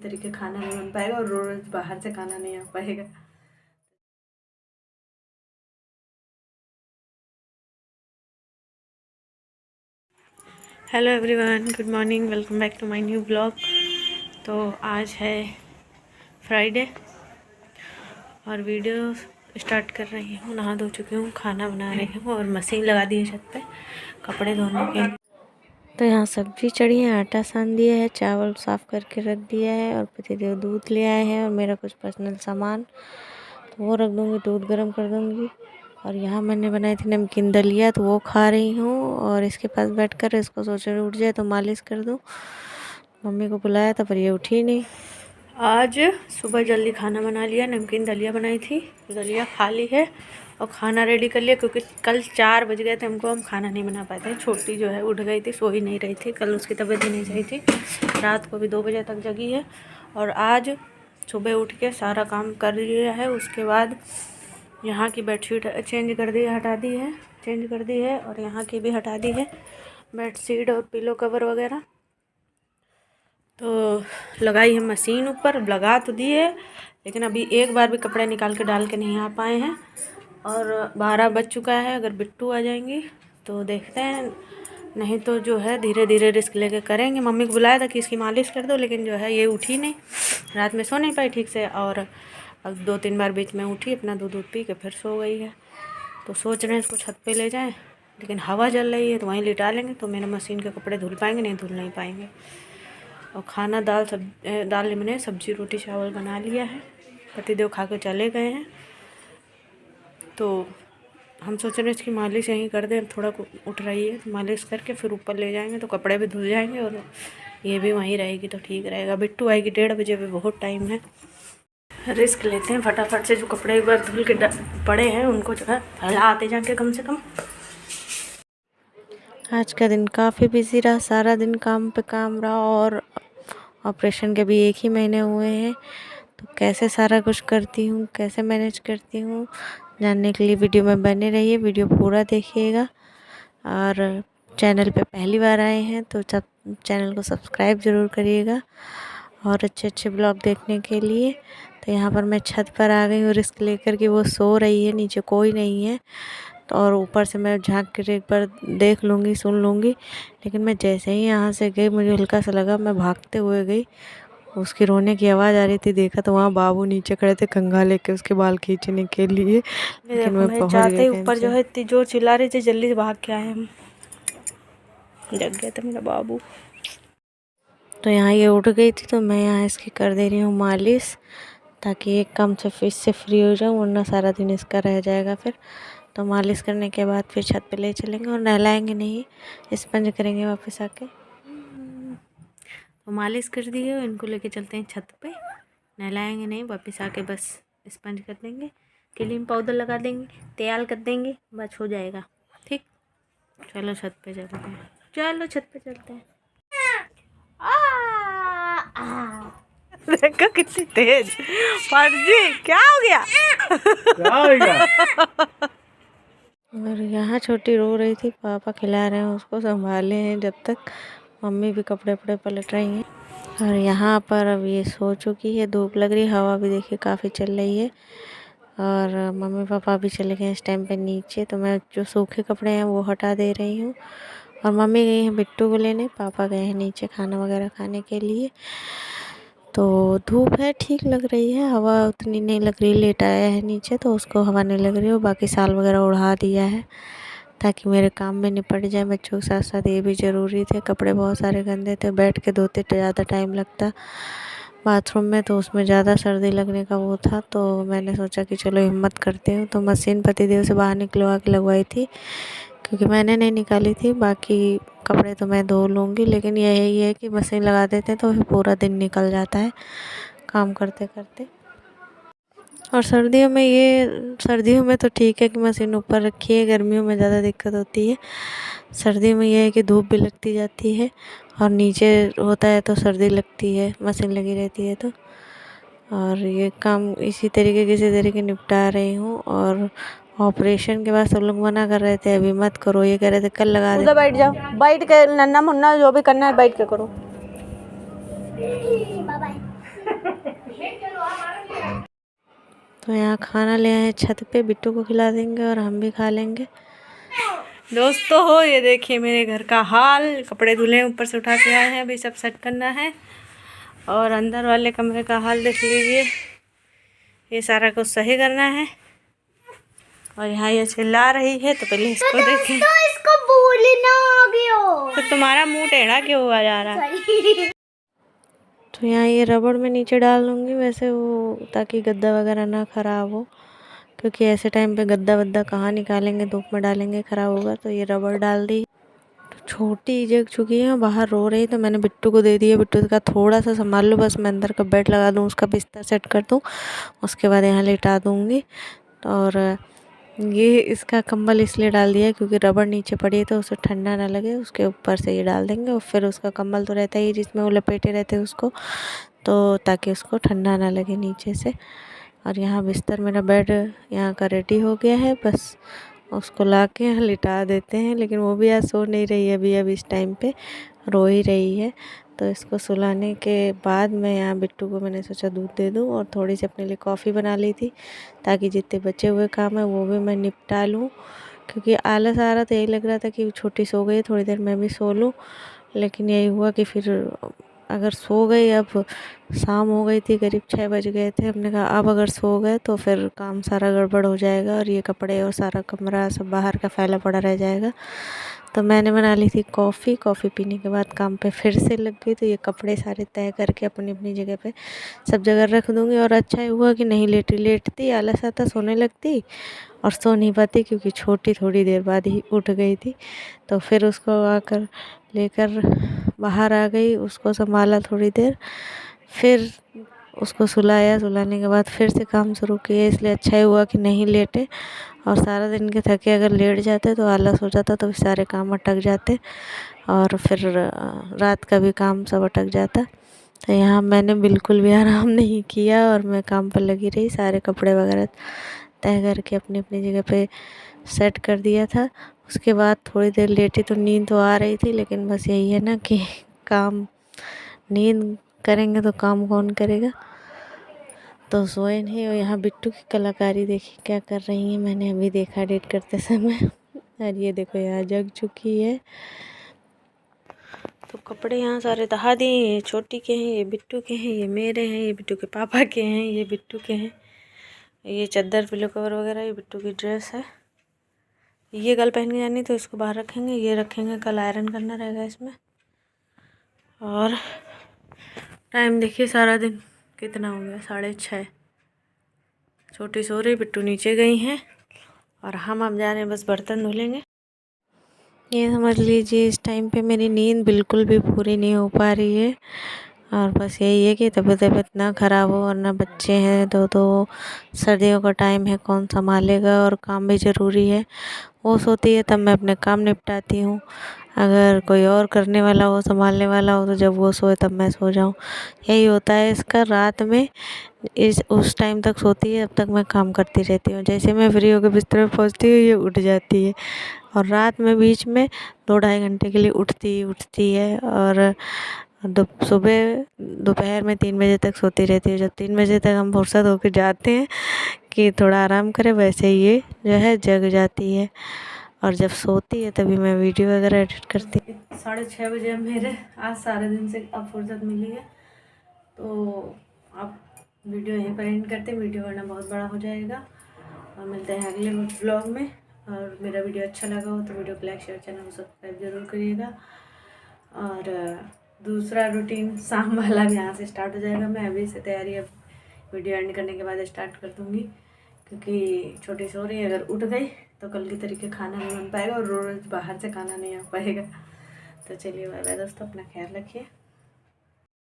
तरीके खाना नहीं बन पाएगा और रोज बाहर से खाना नहीं आ पाएगा। Hello everyone, good morning, welcome back to my new blog. तो आज है फ्राइडे और वीडियो स्टार्ट कर रही हूँ। नहा धो चुकी हूँ, खाना बना रही हूँ और मशीन लगा दी है छत पे कपड़े धोने के। तो यहाँ सब्जी चढ़ी है, आटा सान दिया है, चावल साफ़ करके रख दिया है और पतिदेव दूध ले आए हैं और मेरा कुछ पर्सनल सामान तो वो रख दूँगी, दूध गर्म कर दूँगी। और यहाँ मैंने बनाई थी नमकीन दलिया तो वो खा रही हूँ और इसके पास बैठकर इसको सोच रही उठ जाए तो मालिश कर दूँ। मम्मी को बुलाया था पर ये उठी नहीं। आज सुबह जल्दी खाना बना लिया, नमकीन दलिया बनाई थी, दलिया खा ली है और खाना रेडी कर लिया क्योंकि कल 4 बज गए थे हमको, हम खाना नहीं बना पाए थे। छोटी जो है उठ गई थी, सो ही नहीं रही थी, कल उसकी तबीयत ही नहीं सही थी, रात को भी 2 बजे तक जगी है। और आज सुबह उठ के सारा काम कर लिया है। उसके बाद यहाँ की बेडशीट चेंज कर दी, हटा दी है, चेंज कर दी है और यहाँ की भी हटा दी है बेडशीट और पिलो कवर वगैरह। तो लगाई है मशीन ऊपर, लगा तो दी है लेकिन अभी एक बार भी कपड़े निकाल के डाल के नहीं आ पाए हैं। और 12 बज चुका है, अगर बिट्टू आ जाएंगी तो देखते हैं, नहीं तो जो है धीरे धीरे रिस्क लेके करेंगे। मम्मी को बुलाया था कि इसकी मालिश कर दो लेकिन जो है ये उठी नहीं, रात में सो नहीं पाई ठीक से और अब 2-3 बार बीच में उठी, अपना दूध पी के फिर सो गई है। तो सोच रहे हैं इसको छत पे ले जाएं लेकिन हवा चल रही है तो वहीं लिटा लेंगे तो मेरा मशीन के कपड़े धुल पाएंगे, नहीं धुल नहीं पाएंगे। और खाना दाल मैंने सब्जी रोटी चावल बना लिया है, पतिदेव खा के चले गए हैं। तो हम सोच रहे हैं इसकी मालिश यहीं कर दें, थोड़ा उठ रही है तो मालिश करके फिर ऊपर ले जाएंगे तो कपड़े भी धुल जाएंगे और ये भी वहीं रहेगी तो ठीक रहेगा। बिट्टू आएगी 1:30 बजे, भी बहुत टाइम है, रिस्क लेते हैं फटाफट से। जो कपड़े एक बार धुल के पड़े हैं उनको जो है फैला आते जाके कम से कम। आज का दिन काफ़ी बिजी रहा, सारा दिन काम पे काम रहा और ऑपरेशन के भी 1 ही महीने हुए हैं। तो कैसे सारा कुछ करती हूँ, कैसे मैनेज करती हूँ, जानने के लिए वीडियो में बने रहिए, वीडियो पूरा देखिएगा। और चैनल पे पहली बार आए हैं तो चैनल को सब्सक्राइब ज़रूर करिएगा और अच्छे अच्छे ब्लॉग देखने के लिए। तो यहाँ पर मैं छत पर आ गई हूँ रिस्क लेकर कि वो सो रही है, नीचे कोई नहीं है तो और ऊपर से मैं झांक कर एक बार देख लूँगी, सुन लूँगी। लेकिन मैं जैसे ही यहाँ से गई मुझे हल्का सा लगा, मैं भागते हुए गई, उसकी रोने की आवाज़ आ रही थी, देखा तो वहाँ बाबू नीचे खड़े थे कंघा लेके उसके बाल खींचने के लिए। लेकिन मैं पहुँच गई ऊपर जो है इतनी जोर चिल्ला रही थी, जल्दी से भाग के आए हम, जग गया था मेरा बाबू। तो यहाँ ये उठ गई थी तो मैं यहाँ इसकी कर दे रही हूँ मालिश ताकि एक काम से फिर इससे फ्री हो जाऊँ, वरना सारा दिन इसका रह जाएगा फिर। तो मालिश करने के बाद फिर छत पे ले चलेंगे और नहलाएंगे नहीं, स्पंज करेंगे वापस आके। तो मालिश कर दी है, इनको लेके चलते हैं छत पे, नहलाएंगे नहीं, वापस आके बस स्पंज कर देंगे, क्रीम पाउडर लगा देंगे, तैयार कर देंगे, बस हो जाएगा ठीक। चलो छत पे चलते हैं, चलो छत पे चलते हैं। देखो कितनी तेज फर्जी, क्या हो गया? क्या हो गया? और यहाँ छोटी रो रही थी, पापा खिला रहे हैं उसको, संभाले हैं जब तक, मम्मी भी कपड़े पलट रही हैं। और यहाँ पर अब ये सो चुकी है, धूप लग रही है, हवा भी देखिए काफ़ी चल रही है। और मम्मी पापा भी चले गए इस टाइम पे नीचे, तो मैं जो सूखे कपड़े हैं वो हटा दे रही हूँ। और मम्मी गई हैं बिट्टू को लेने, पापा गए हैं नीचे खाना वगैरह खाने के लिए। तो धूप है, ठीक लग रही है, हवा उतनी नहीं लग रही, लेट आया है नीचे तो उसको हवा नहीं लग रही है। बाकी साल वगैरह उड़ा दिया है ताकि मेरे काम में निपट जाए, बच्चों के साथ साथ ये भी ज़रूरी थे। कपड़े बहुत सारे गंदे थे, बैठ के धोते तो ज़्यादा टाइम लगता बाथरूम में, तो उसमें ज़्यादा सर्दी लगने का वो था। तो मैंने सोचा कि चलो हिम्मत करती हूँ, तो मशीन पतिदेव से बाहर निकलवा के लगवाई थी क्योंकि मैंने नहीं निकाली थी। बाकी कपड़े तो मैं धो लूँगी लेकिन यही है कि मशीन लगा देते हैं तो फिर पूरा दिन निकल जाता है काम करते करते। और सर्दियों में तो ठीक है कि मशीन ऊपर रखी है, गर्मियों में ज़्यादा दिक्कत होती है। सर्दी में यह है कि धूप भी लगती जाती है और नीचे होता है तो सर्दी लगती है, मशीन लगी रहती है तो। और ये काम इसी तरीके निपटा रही हूँ। और ऑपरेशन के बाद सब लोग मना कर रहे थे अभी मत करो, ये कह रहे थे कल लगा दे। उधर बैठ जाओ, बैठ के नन्ना मुन्ना जो भी करना है बैठ के करो। तो यहाँ खाना ले आए छत पे, बिट्टू को खिला देंगे और हम भी खा लेंगे। दोस्तों हो ये देखिए मेरे घर का हाल, कपड़े धुले ऊपर से उठा के आए हैं, अभी सब सेट करना है। और अंदर वाले कमरे का हाल देख लीजिए, ये सारा कुछ सही करना है। और यहाँ ये चिल्ला रही है तो पहले इसको देखें। तो इसको बोलना आ गया। तो तुम्हारा मुंह टेढ़ा क्यों हुआ जा रहा है? तो यहाँ ये रबड़ में नीचे डाल दूँगी वैसे वो, ताकि गद्दा वगैरह ना ख़राब हो, क्योंकि ऐसे टाइम पे गद्दा वद्दा कहाँ निकालेंगे, धूप में डालेंगे ख़राब होगा। तो ये रबड़ डाल दी। तो छोटी जग चुकी है, बाहर रो रही, तो मैंने बिट्टू को दे दिया। बिट्टू का थोड़ा सा संभाल लो बस, मैं अंदर का बेड लगा दूँ, उसका बिस्तर सेट कर दूँ, उसके बाद यहाँ लेटा दूँगी। और ये इसका कंबल इसलिए डाल दिया क्योंकि रबड़ नीचे पड़ी है तो उसे ठंडा ना लगे, उसके ऊपर से ये डाल देंगे। और फिर उसका कंबल तो रहता ही जिसमें वो लपेटे रहते हैं उसको, तो ताकि उसको ठंडा ना लगे नीचे से। और यहाँ बिस्तर मेरा बेड यहाँ का रेडी हो गया है, बस उसको ला के यहाँ लिटा देते हैं। लेकिन वो भी आज सो नहीं रही है, अभी इस टाइम पे रो ही रही है। तो इसको सुलाने के बाद मैं यहाँ बिट्टू को मैंने सोचा दूध दे दूँ, और थोड़ी सी अपने लिए कॉफ़ी बना ली थी ताकि जितने बचे हुए काम है वो भी मैं निपटा लूँ। क्योंकि आलस आ रहा था, यही लग रहा था कि छोटी सो गई, थोड़ी देर मैं भी सो लूँ। लेकिन यही हुआ कि फिर अगर सो गई, अब शाम हो गई थी, करीब 6 बज गए थे, हमने कहा अब अगर सो गए तो फिर काम सारा गड़बड़ हो जाएगा और ये कपड़े और सारा कमरा सब बाहर का फैला पड़ा रह जाएगा। तो मैंने बना ली थी कॉफ़ी। कॉफ़ी पीने के बाद काम पे फिर से लग गई। तो ये कपड़े सारे तय करके अपनी अपनी जगह पे सब जगह रख दूँगी। और अच्छा हुआ कि नहीं लेटती, आलस आता, सोने लगती और सो नहीं पाती, क्योंकि छोटी थोड़ी देर बाद ही उठ गई थी। तो फिर उसको आकर लेकर बाहर आ गई, उसको संभाला थोड़ी देर, फिर उसको सुलाया। सुलाने के बाद फिर से काम शुरू किए, इसलिए अच्छा ही हुआ कि नहीं लेटे। और सारा दिन के थके अगर लेट जाते तो आलस हो जाता, तो सारे काम अटक जाते और फिर रात का भी काम सब अटक जाता। तो यहाँ मैंने बिल्कुल भी आराम नहीं किया और मैं काम पर लगी रही, सारे कपड़े वगैरह तय करके अपनी अपनी जगह पे सेट कर दिया था। उसके बाद थोड़ी देर लेटी तो नींद तो आ रही थी, लेकिन बस यही है ना कि काम, नींद करेंगे तो काम कौन करेगा। तो सोए नहीं। और यहाँ बिट्टू की कलाकारी देखी क्या कर रही है, मैंने अभी देखा एडिट करते समय। और ये देखो यहाँ जग चुकी है। तो कपड़े यहाँ सारे दहा दिए, ये छोटी के हैं, ये बिट्टू के हैं, ये मेरे हैं, ये बिट्टू के पापा के हैं, ये बिट्टू के हैं। ये चादर पिलो कवर वगैरह ये बिट्टू की ड्रेस है। ये कल पहन के जानी तो इसको बाहर रखेंगे, ये रखेंगे कल आयरन करना रहेगा इसमें। और टाइम देखिए सारा दिन कितना हो गया, 6:30। छोटी सो रही, बिट्टू नीचे गई हैं और हम अब जा रहे हैं बस बर्तन धुलेंगे। ये समझ लीजिए इस टाइम पे मेरी नींद बिल्कुल भी पूरी नहीं हो पा रही है। और बस यही है कि तबीयत ना ख़राब हो, वरना बच्चे हैं तो सर्दियों का टाइम है, कौन संभालेगा और काम भी ज़रूरी है। वो सोती है तब मैं अपने काम निपटाती हूँ, अगर कोई और करने वाला हो, संभालने वाला हो, तो जब वो सोए तब मैं सो जाऊँ। यही होता है इसका। रात में उस टाइम तक सोती है, अब तक मैं काम करती रहती हूँ। जैसे मैं फ्री होकर बिस्तर में पहुँचती हूँ ये उठ जाती है, और रात में बीच में 2-2.5 घंटे के लिए उठती है। और सुबह दोपहर में 3 बजे तक सोती रहती है। जब 3 बजे तक हम फुर्सत होकर जाते हैं कि थोड़ा आराम करें, वैसे ही ये जो है जग जाती है। और जब सोती है तभी मैं वीडियो वगैरह एडिट करती हूँ। 6:30 बजे मेरे आज सारे दिन से अब फुर्सत मिली है, तो अब वीडियो यहीं पर एंड करते हैं, वीडियो वरना बहुत बड़ा हो जाएगा। और मिलते हैं अगले ब्लॉग में। और मेरा वीडियो अच्छा लगा हो तो वीडियो को लाइक शेयर, चैनल को सब्सक्राइब जरूर करिएगा। और दूसरा रूटीन शाम वाला भी यहाँ से स्टार्ट हो जाएगा। मैं अभी से तैयारी अब वीडियो एंड करने के बाद स्टार्ट कर दूँगी, क्योंकि छोटी सो रही है, अगर उठ गई तो कल की तरीके खाना नहीं बन पाएगा और रोज़ बाहर से खाना नहीं आ पाएगा। तो चलिए बाय बाय दोस्तों, अपना ख्याल रखिए।